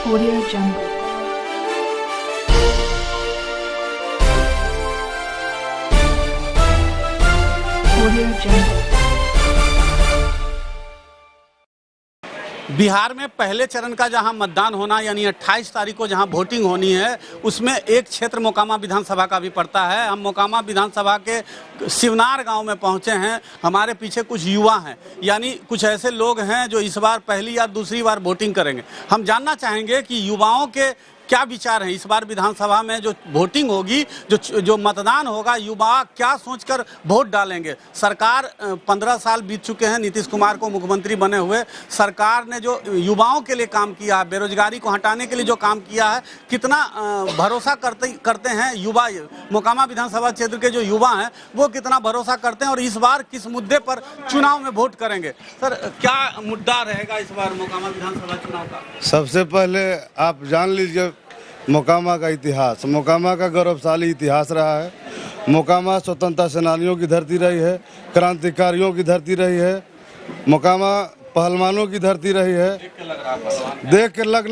Audio Jungle. Audio Jungle. Bihar में पहले चरण का जहां मतदान होना यानी 28 तारीख को जहां वोटिंग होनी है, उसमें एक क्षेत्र मोकामा विधानसभा का भी पड़ता है। हम मोकामा विधानसभा के शिवनार गांव में पहुंचे हैं। हमारे पीछे कुछ युवा हैं, यानी कुछ ऐसे लोग हैं जो इस बार पहली या दूसरी बार वोटिंग करेंगे। हम जानना चाहेंगे कि युवाओं के क्या विचार हैं इस बार विधानसभा में जो वोटिंग होगी, जो मतदान होगा, युवा क्या सोचकर वोट डालेंगे। सरकार 15 साल बीत चुके हैं नीतीश कुमार को मुख्यमंत्री बने हुए। सरकार ने जो युवाओं के लिए काम किया है, बेरोजगारी को हटाने के लिए जो काम किया है, कितना भरोसा करते हैं युवा। मोकामा विधानसभा क्षेत्र के जो युवा हैं वो कितना भरोसा करते हैं और इस बार किस मुद्दे पर चुनाव में वोट करेंगे। सर, क्या मुद्दा रहेगा इस बार मोकामा विधानसभा चुनाव का? सबसे पहले आप जान लीजिए मोकामा का इतिहास। मोकामा का गौरवशाली इतिहास रहा है। मोकामा स्वतंत्रता सेनानियों की धरती रही है, क्रांतिकारियों की धरती रही है, मोकामा पहलवानों की धरती रही है। देख के लग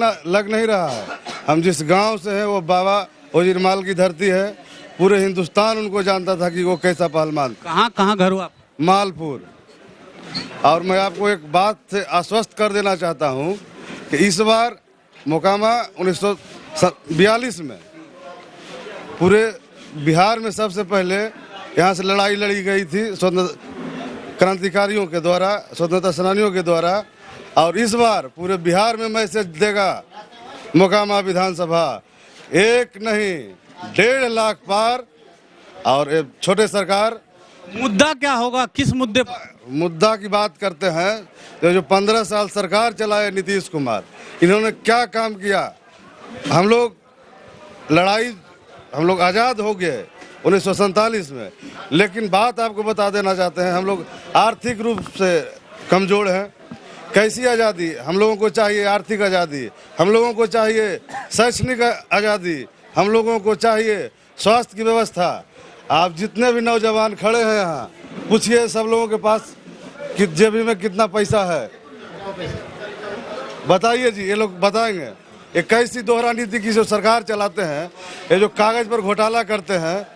नहीं रहा है। हम जिस गांव से हैं वो बाबा वजीरमाल की धरती है। पूरे हिंदुस्तान उनको जानता था कि वो कैसा पहलवान। कहाँ घर हुआ? मालपुर। और मैं आपको एक बात से आश्वस्त कर देना चाहता हूँ कि इस बार मोकामा 1942 में पूरे बिहार में सबसे पहले यहाँ से लड़ाई लड़ी गई थी क्रांतिकारियों के द्वारा, स्वतंत्रता सेनानियों के द्वारा। और इस बार पूरे बिहार में मैसेज देगा मोकामा विधानसभा, एक नहीं 1.5 लाख पार। और छोटे सरकार मुद्दा क्या होगा, किस मुद्दे पर? मुद्दा की बात करते हैं जो 15 साल सरकार चलाए नीतीश कुमार, इन्होंने क्या काम किया। हम लोग आज़ाद हो गए 1947 में, लेकिन बात आपको बता देना चाहते हैं हम लोग आर्थिक रूप से कमज़ोर हैं। कैसी आज़ादी? हम लोगों को चाहिए आर्थिक आज़ादी, हम लोगों को चाहिए शैक्षणिक आज़ादी, हम लोगों को चाहिए स्वास्थ्य की व्यवस्था। आप जितने भी नौजवान खड़े हैं यहाँ, पूछिए सब लोगों के पास कि जेब में कितना पैसा है, बताइए जी। ये लोग बताएंगे। ये कैसी दोहरा नीति की जो सरकार चलाते हैं, ये जो कागज़ पर घोटाला करते हैं।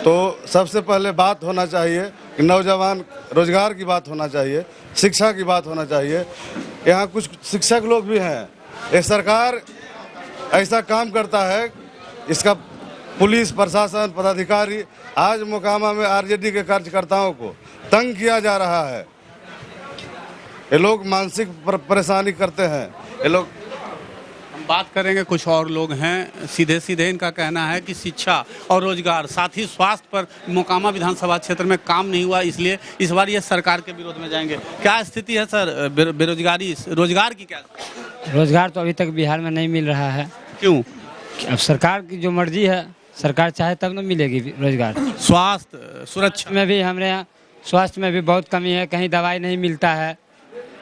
तो सबसे पहले बात होना चाहिए कि नौजवान रोजगार की बात होना चाहिए, शिक्षा की बात होना चाहिए। यहाँ कुछ शिक्षक लोग भी हैं। ये सरकार ऐसा काम करता है, इसका पुलिस प्रशासन पदाधिकारी, आज मोकामा में आरजेडी के कार्यकर्ताओं को तंग किया जा रहा है। ये लोग मानसिक परेशानी करते हैं। ये लोग, हम बात करेंगे, कुछ और लोग हैं। सीधे इनका कहना है कि शिक्षा और रोजगार, साथ ही स्वास्थ्य पर मोकामा विधानसभा क्षेत्र में काम नहीं हुआ, इसलिए इस बार ये सरकार के विरोध में जाएंगे। क्या स्थिति है सर बेरोजगारी, रोजगार की क्या? रोजगार तो अभी तक बिहार में नहीं मिल रहा है। क्यों? अब सरकार की जो मर्जी है, सरकार चाहे तब ना मिलेगी रोजगार। स्वास्थ्य सुरक्षा में भी हमारे यहाँ स्वास्थ्य में भी बहुत कमी है। कहीं दवाई नहीं मिलता है,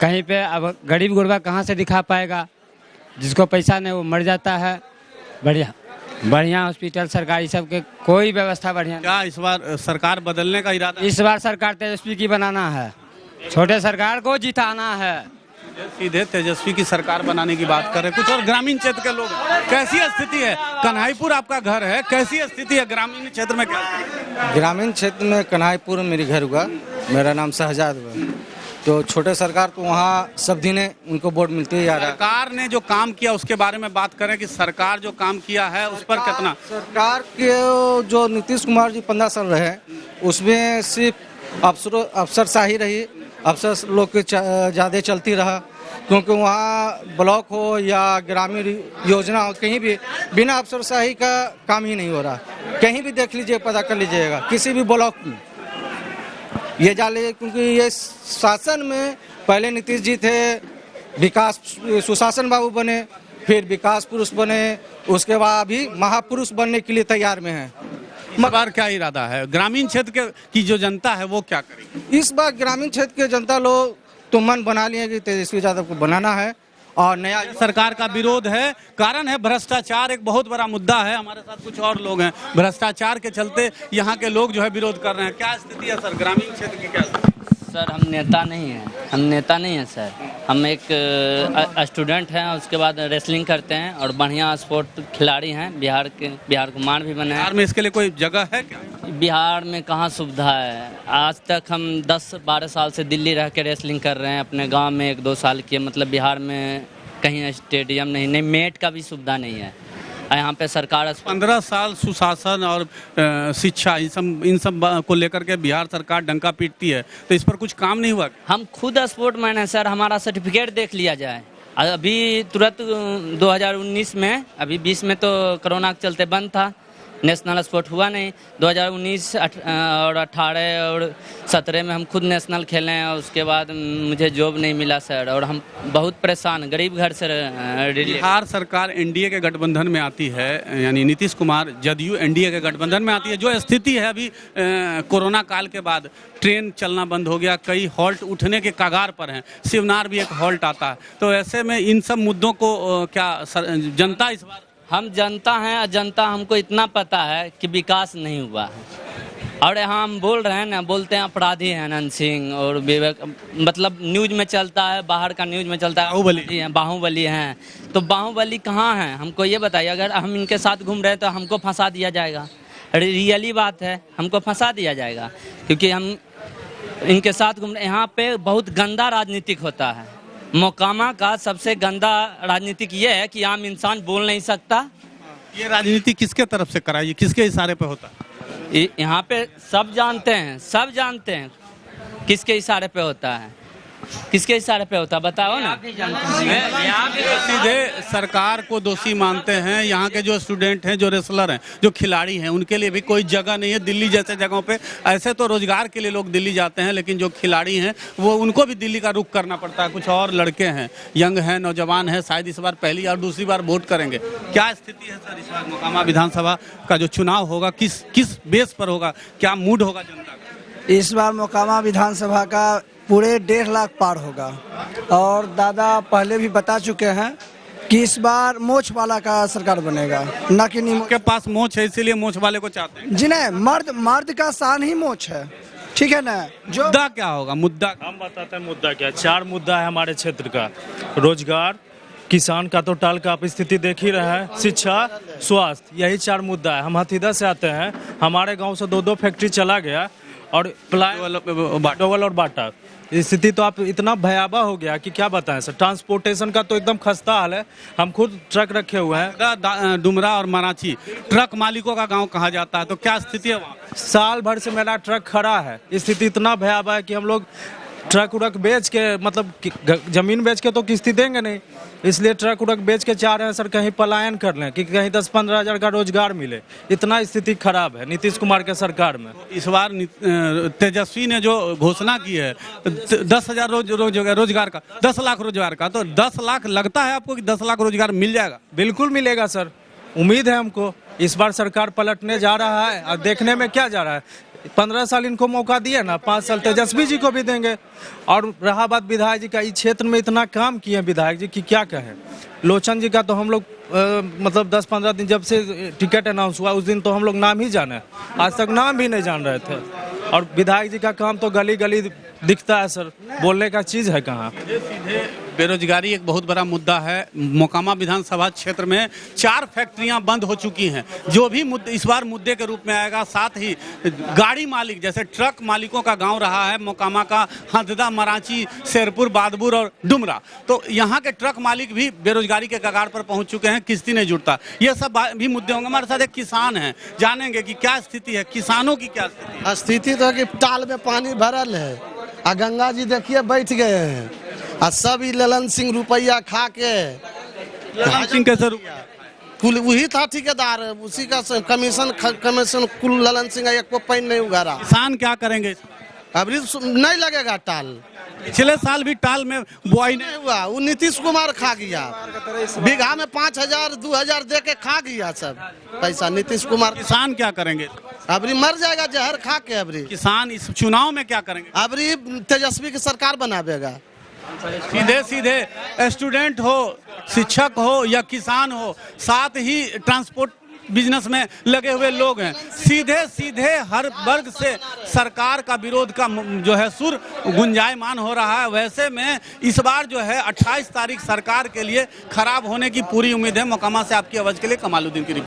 कहीं पे अब गरीब गुरबा कहाँ से दिखा पाएगा। जिसको पैसा नहीं वो मर जाता है। बढ़िया हॉस्पिटल सरकारी सबके कोई व्यवस्था बढ़िया। क्या इस बार सरकार बदलने का इरादा? इस बार सरकार तेजस्वी की बनाना है, छोटे सरकार को जिताना है। सीधे तेजस्वी की सरकार बनाने की बात कर रहे। कुछ और ग्रामीण क्षेत्र के लोग, कैसी स्थिति है? कन्हाईपुर आपका घर है, कैसी स्थिति है ग्रामीण क्षेत्र में? क्या ग्रामीण क्षेत्र में कन्हाईपुर मेरी घर हुआ, मेरा नाम शहजाद हुआ। तो छोटे सरकार तो वहाँ सब दिन उनको वोट मिलती है यार। सरकार ने जो काम किया उसके बारे में बात करें कि सरकार जो काम किया है उस पर कितना? सरकार के जो नीतीश कुमार जी 15 साल रहे, उसमें सिर्फ अफसरशाही रही, अफसर लोग के ज़्यादा चलती रहा। क्योंकि वहाँ ब्लॉक हो या ग्रामीण योजना हो, कहीं भी बिना अफसरशाही का काम ही नहीं हो रहा। कहीं भी देख लीजिए, पता कर लीजिएगा, किसी भी ब्लॉक में ये जा लीजिए। क्योंकि ये शासन में पहले नीतीश जी थे, विकास सुशासन बाबू बने, फिर विकास पुरुष बने, उसके बाद अभी महापुरुष बनने के लिए तैयार में हैं। इस बार क्या इरादा है? ग्रामीण क्षेत्र की जो जनता है वो क्या करेगी? इस बार ग्रामीण क्षेत्र के जनता लोग तो मन बना लिए कि तेजस्वी यादव को बनाना है और नया सरकार का विरोध है। कारण है भ्रष्टाचार, एक बहुत बड़ा मुद्दा है। हमारे साथ कुछ और लोग हैं। भ्रष्टाचार के चलते यहाँ के लोग जो है विरोध कर रहे हैं। क्या स्थिति है सर ग्रामीण क्षेत्र की? क्या सर हम नेता नहीं हैं सर। हम एक स्टूडेंट हैं, उसके बाद रेसलिंग करते हैं और बढ़िया स्पोर्ट खिलाड़ी हैं। बिहार कुमार भी बने हैं। बिहार में इसके लिए कोई जगह है क्या? बिहार में कहाँ सुविधा है। आज तक हम 10-12 साल से दिल्ली रह के रेसलिंग कर रहे हैं। अपने गांव में 1-2 साल किए। मतलब बिहार में कहीं स्टेडियम नहीं मेट का भी सुविधा नहीं है। यहाँ पे सरकार 15 साल सुशासन और शिक्षा इन सब को लेकर के बिहार सरकार डंका पीटती है, तो इस पर कुछ काम नहीं हुआ? हम खुद स्पोर्टमैन हैं सर। हमारा सर्टिफिकेट देख लिया जाए। अभी तुरंत 2019 में, अभी 20 में तो कोरोना के चलते बंद था, नेशनल स्पोर्ट हुआ नहीं। 2019 और 18 और 17 में हम खुद नेशनल खेले हैं। उसके बाद मुझे जॉब नहीं मिला सर, और हम बहुत परेशान, गरीब घर से। बिहार सरकार एनडीए के गठबंधन में आती है, यानी नीतीश कुमार जदयू एनडीए के गठबंधन में आती है। जो स्थिति है अभी कोरोना काल के बाद, ट्रेन चलना बंद हो गया, कई हॉल्ट उठने के कगार पर हैं, शिवनार भी एक हॉल्ट आता है। तो ऐसे में इन सब मुद्दों को क्या जनता इस बार? हम जनता हैं, और जनता हमको इतना पता है कि विकास नहीं हुआ है। और यहाँ हम बोल रहे हैं ना, बोलते हैं अपराधी हैं अनंत सिंह और विवेक, मतलब न्यूज में चलता है, बाहर का न्यूज में चलता है बाहुबली हैं। तो बाहुबली कहाँ हैं हमको ये बताइए। अगर हम इनके साथ घूम रहे हैं तो हमको फंसा दिया जाएगा। रियली बात है, हमको फंसा दिया जाएगा, क्योंकि हम इनके साथ घूम रहे। यहाँ पे बहुत गंदा राजनीतिक होता है। मोकामा का सबसे गंदा राजनीतिक ये है कि आम इंसान बोल नहीं सकता। ये राजनीति किसके तरफ से कराई, किसके इशारे पे होता है? यहाँ पे सब जानते हैं किसके इशारे पे होता है, किसके इशारे पे होता है, बताओ ना। सीधे सरकार को दोषी मानते हैं। यहाँ के जो स्टूडेंट हैं, जो रेसलर हैं, जो खिलाड़ी हैं, उनके लिए भी कोई जगह नहीं है दिल्ली जैसे जगहों पे। ऐसे तो रोजगार के लिए लोग दिल्ली जाते हैं, लेकिन जो खिलाड़ी हैं वो उनको भी दिल्ली का रुख करना पड़ता है। कुछ और लड़के हैं, यंग हैं, नौजवान हैं, शायद इस बार पहली और दूसरी बार वोट करेंगे। क्या स्थिति है सर इस बार मोकामा विधानसभा का जो चुनाव होगा, किस बेस पर होगा, क्या मूड होगा जनता का? इस बार मोकामा विधानसभा का पूरे 1.5 लाख पार होगा। और दादा पहले भी बता चुके हैं कि इस बार मोछ वाला का सरकार बनेगा, न कि नहीं। के पास मोछ है, इसीलिए मोछ वाले को चाहते हैं। जी नहीं, मर्द का शान ही मोछ है, ठीक है ना। जो मुद्दा क्या होगा? मुद्दा हम बताते हैं। मुद्दा क्या? 4 मुद्दा है हमारे क्षेत्र का। रोजगार, किसान का तो टाल का आप स्थिति देख ही रहे हैं, शिक्षा, स्वास्थ्य, यही 4 मुद्दा है। हम हथीदा से आते हैं। हमारे गाँव से 2 फैक्ट्री चला गया और डोवल और बाटा। स्थिति तो आप इतना भयावह हो गया कि क्या बताएं सर। ट्रांसपोर्टेशन का तो एकदम खस्ता हाल है। हम खुद ट्रक रखे हुए हैं। डुमरा और मराठी ट्रक मालिकों का गांव कहा जाता है, तो क्या स्थिति है वहाँ? साल भर से मेरा ट्रक खड़ा है। स्थिति इतना भयावह है कि हम लोग ट्रक उरक बेच के, मतलब जमीन बेच के तो किस्ती देंगे नहीं, इसलिए ट्रक उरक बेच के चाह रहे हैं सर कहीं पलायन कर लें कि कहीं 10-15 हज़ार का रोजगार मिले। इतना स्थिति खराब है नीतीश कुमार के सरकार में। इस बार तेजस्वी ने जो घोषणा की है 10,000 रोजगार का, 10 लाख रोजगार का, तो 10 लाख लगता है आपको कि 10 लाख रोजगार मिल जाएगा? बिल्कुल मिलेगा सर, उम्मीद है हमको। इस बार सरकार पलटने जा रहा है और देखने में क्या जा रहा है। 15 साल इनको मौका दिया ना, 5 साल तेजस्वी जी को भी देंगे। और रहा बात विधायक जी का, इस क्षेत्र में इतना काम किए हैं विधायक जी की क्या कहें। लोचन जी का तो हम लोग मतलब 10-15 दिन जब से टिकट अनाउंस हुआ उस दिन तो हम लोग नाम ही जाने, आज तक नाम भी नहीं जान रहे थे। और विधायक जी का काम तो गली गली दिखता है सर, बोलने का चीज़ है कहाँ। बेरोजगारी एक बहुत बड़ा मुद्दा है। मोकामा विधानसभा क्षेत्र में 4 फैक्ट्रियां बंद हो चुकी हैं, जो भी इस बार मुद्दे के रूप में आएगा। साथ ही गाड़ी मालिक, जैसे ट्रक मालिकों का गांव रहा है मोकामा का, हंददा, मराची, शेरपुर, बादपुर और डुमरा, तो यहाँ के ट्रक मालिक भी बेरोजगारी के कगार पर पहुंच चुके हैं, किस्ती नहीं जुड़ता। ये सब भी मुद्दे होंगे। हमारे साथ एक किसान है, जानेंगे कि क्या स्थिति है, किसानों की क्या स्थिति? स्थिति तो कि टाल में पानी भरल है, आ गंगा जी देखिए बैठ गए हैं, और सब ललन सिंह रुपया खा के। ललन सिंह कैसे कुल वही था ठेकेदार, उसी का कमीशन कुल ललन सिंह एक को पैन नहीं उगारा। किसान क्या करेंगे? अभी नहीं लगेगा टाल। पिछले साल भी टाल में बुआई नहीं हुआ, वो नीतीश कुमार खा गया। बीघा में 5,000 2,000 दे के खा गया सब पैसा नीतीश कुमार। किसान क्या करेंगे? अबरी मर जाएगा जहर खा के। अबरी किसान इस चुनाव में क्या करेंगे? अबरी तेजस्वी की सरकार बनावेगा। सीधे स्टूडेंट हो, शिक्षक हो या किसान हो, साथ ही ट्रांसपोर्ट बिजनेस में लगे हुए लोग हैं। सीधे सीधे हर वर्ग से सरकार का विरोध का जो है सुर गुंजायमान हो रहा है। वैसे में इस बार जो है 28 तारीख सरकार के लिए खराब होने की पूरी उम्मीद है। मोकामा से आपकी आवाज के लिए कमालुद्दीन की रिपोर्ट।